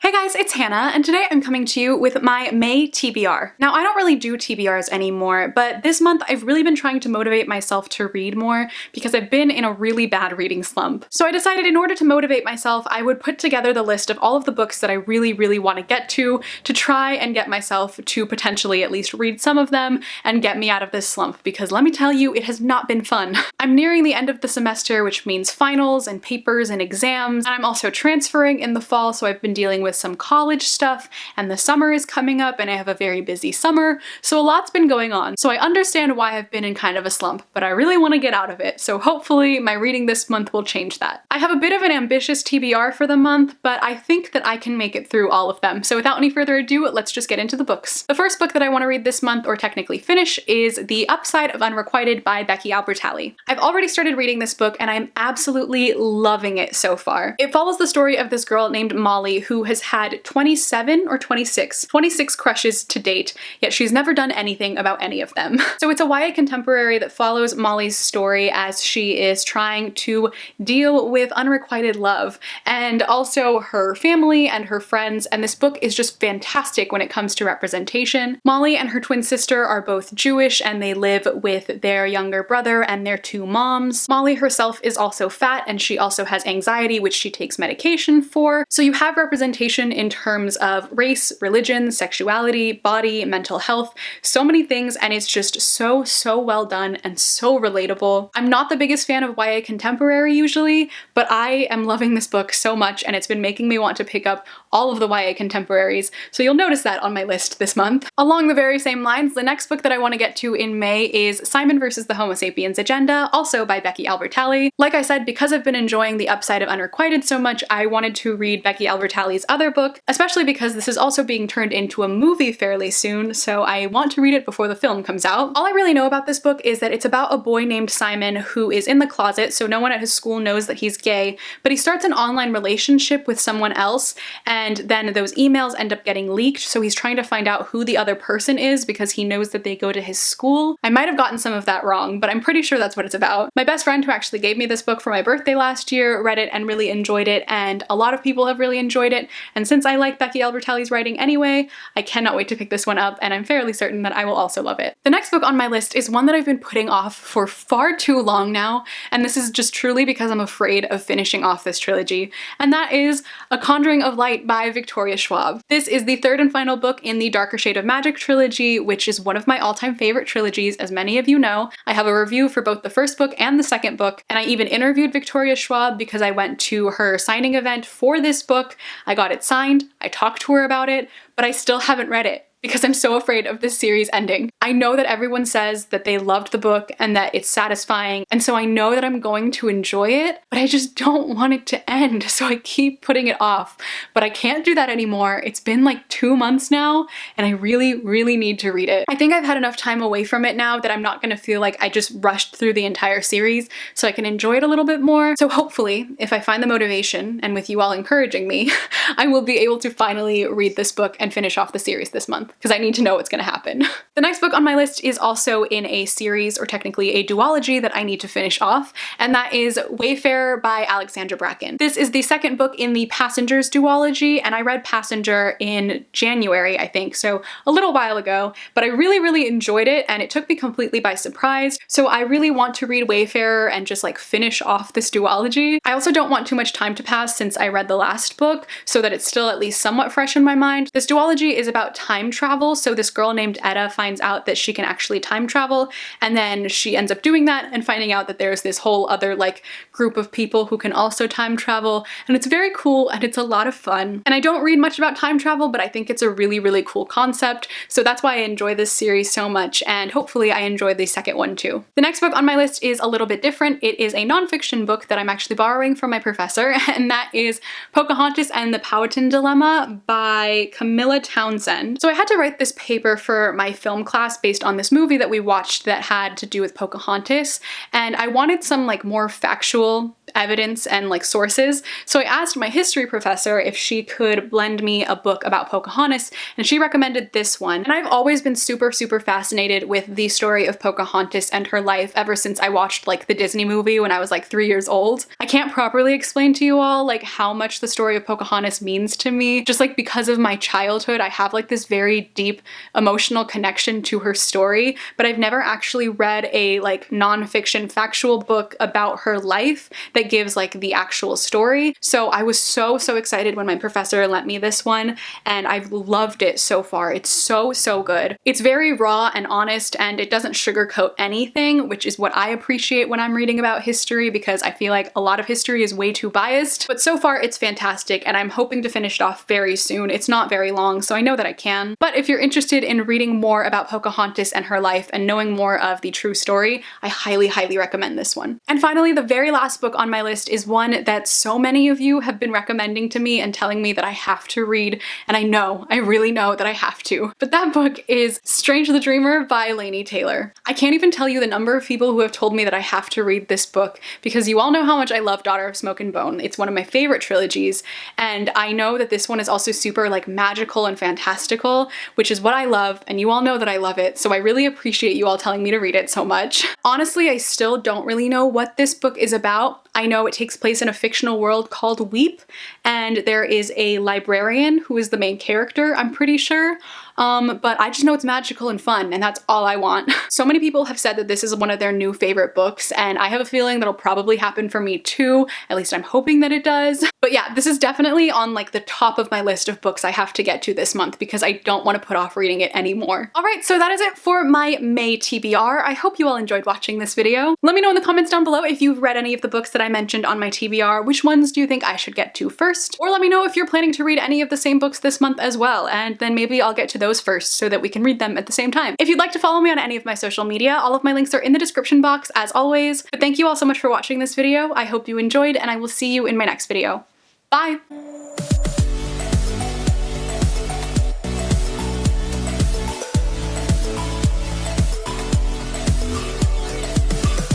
Hey guys, it's Hannah, and today I'm coming to you with my May TBR. Now, I don't really do TBRs anymore, but this month I've really been trying to motivate myself to read more because I've been in a really bad reading slump. So I decided in order to motivate myself, I would put together the list of all of the books that I really want to get to try and get myself to potentially at least read some of them and get me out of this slump, because let me tell you, it has not been fun. I'm nearing the end of the semester, which means finals and papers and exams, and I'm also transferring in the fall, so I've been dealing with some college stuff, and the summer is coming up and I have a very busy summer, so a lot's been going on. So I understand why I've been in kind of a slump, but I really want to get out of it, so hopefully my reading this month will change that. I have a bit of an ambitious TBR for the month, but I think that I can make it through all of them. So without any further ado, let's just get into the books. The first book that I want to read this month, or technically finish, is The Upside of Unrequited by Becky Albertalli. I've already started reading this book and I'm absolutely loving it so far. It follows the story of this girl named Molly who has had 26 crushes to date, yet she's never done anything about any of them. So it's a YA contemporary that follows Molly's story as she is trying to deal with unrequited love and also her family and her friends, and this book is just fantastic when it comes to representation. Molly and her twin sister are both Jewish and they live with their younger brother and their two moms. Molly herself is also fat and she also has anxiety, which she takes medication for. So you have representation in terms of race, religion, sexuality, body, mental health, so many things, and it's just so well done and so relatable. I'm not the biggest fan of YA contemporary usually, but I am loving this book so much and it's been making me want to pick up all of the YA contemporaries, so you'll notice that on my list this month. Along the very same lines, the next book that I want to get to in May is Simon vs. the Homo Sapiens Agenda, also by Becky Albertalli. Like I said, because I've been enjoying The Upside of Unrequited so much, I wanted to read Becky Albertalli's other book, especially because this is also being turned into a movie fairly soon, so I want to read it before the film comes out. All I really know about this book is that it's about a boy named Simon who is in the closet, so no one at his school knows that he's gay, but he starts an online relationship with someone else, and then those emails end up getting leaked, so he's trying to find out who the other person is because he knows that they go to his school. I might have gotten some of that wrong, but I'm pretty sure that's what it's about. My best friend, who actually gave me this book for my birthday last year, read it and really enjoyed it, and a lot of people have really enjoyed it, and since I like Becky Albertalli's writing anyway, I cannot wait to pick this one up, and I'm fairly certain that I will also love it. The next book on my list is one that I've been putting off for far too long now, and this is just truly because I'm afraid of finishing off this trilogy, and that is A Conjuring of Light by Victoria Schwab. This is the third and final book in the Darker Shade of Magic trilogy, which is one of my all-time favorite trilogies, as many of you know. I have a review for both the first book and the second book, and I even interviewed Victoria Schwab because I went to her signing event for this book. I got it signed, I talked to her about it, but I still haven't read it because I'm so afraid of this series ending. I know that everyone says that they loved the book and that it's satisfying, and so I know that I'm going to enjoy it, but I just don't want it to end, so I keep putting it off. But I can't do that anymore. It's been like 2 months now, and I really need to read it. I think I've had enough time away from it now that I'm not gonna feel like I just rushed through the entire series, so I can enjoy it a little bit more. So hopefully, if I find the motivation, and with you all encouraging me, I will be able to finally read this book and finish off the series this month, because I need to know what's gonna happen. The next book on my list is also in a series, or technically a duology, that I need to finish off, and that is Wayfarer by Alexandra Bracken. This is the second book in the Passengers duology, and I read Passenger in January, I think, so a little while ago, but I really enjoyed it, and it took me completely by surprise, so I really want to read Wayfarer and just like finish off this duology. I also don't want too much time to pass since I read the last book, so that it's still at least somewhat fresh in my mind. This duology is about time travel, so this girl named Etta finds out that she can actually time travel, and then she ends up doing that and finding out that there's this whole other like group of people who can also time travel, and it's very cool and it's a lot of fun. And I don't read much about time travel, but I think it's a really cool concept, so that's why I enjoy this series so much, and hopefully I enjoy the second one too. The next book on my list is a little bit different. It is a nonfiction book that I'm actually borrowing from my professor, and that is Pocahontas and the Powhatan Dilemma by Camilla Townsend. So I had to write this paper for my film class podcast based on this movie that we watched that had to do with Pocahontas, and I wanted some like more factual evidence and like sources. So I asked my history professor if she could lend me a book about Pocahontas, and she recommended this one. And I've always been super fascinated with the story of Pocahontas and her life ever since I watched like the Disney movie when I was like 3 years old. I can't properly explain to you all like how much the story of Pocahontas means to me. Just like because of my childhood, I have like this very deep emotional connection to her story, but I've never actually read a like nonfiction factual book about her life that gives like the actual story. So I was so excited when my professor lent me this one, and I've loved it so far. It's so good. It's very raw and honest, and it doesn't sugarcoat anything, which is what I appreciate when I'm reading about history, because I feel like a lot of history is way too biased. But so far it's fantastic, and I'm hoping to finish it off very soon. It's not very long, so I know that I can. But if you're interested in reading more about Pocahontas and her life and knowing more of the true story, I highly recommend this one. And finally, the very last book on my list is one that so many of you have been recommending to me and telling me that I have to read, and I really know that I have to. But that book is Strange the Dreamer by Laini Taylor. I can't even tell you the number of people who have told me that I have to read this book, because you all know how much I love Daughter of Smoke and Bone. It's one of my favorite trilogies, and I know that this one is also super like magical and fantastical, which is what I love, and you all know that I love it, so I really appreciate you all telling me to read it so much. Honestly, I still don't really know what this book is about. I know it takes place in a fictional world called Weep, and there is a librarian who is the main character, I'm pretty sure. But I just know it's magical and fun, and that's all I want. So many people have said that this is one of their new favorite books, and I have a feeling that'll probably happen for me too. At least I'm hoping that it does. But yeah, this is definitely on like the top of my list of books I have to get to this month, because I don't want to put off reading it anymore. Alright, so that is it for my May TBR. I hope you all enjoyed watching this video. Let me know in the comments down below if you've read any of the books that I mentioned on my TBR. Which ones do you think I should get to first? Or let me know if you're planning to read any of the same books this month as well, and then maybe I'll get to those first so that we can read them at the same time. If you'd like to follow me on any of my social media, all of my links are in the description box as always. But thank you all so much for watching this video. I hope you enjoyed, and I will see you in my next video. Bye!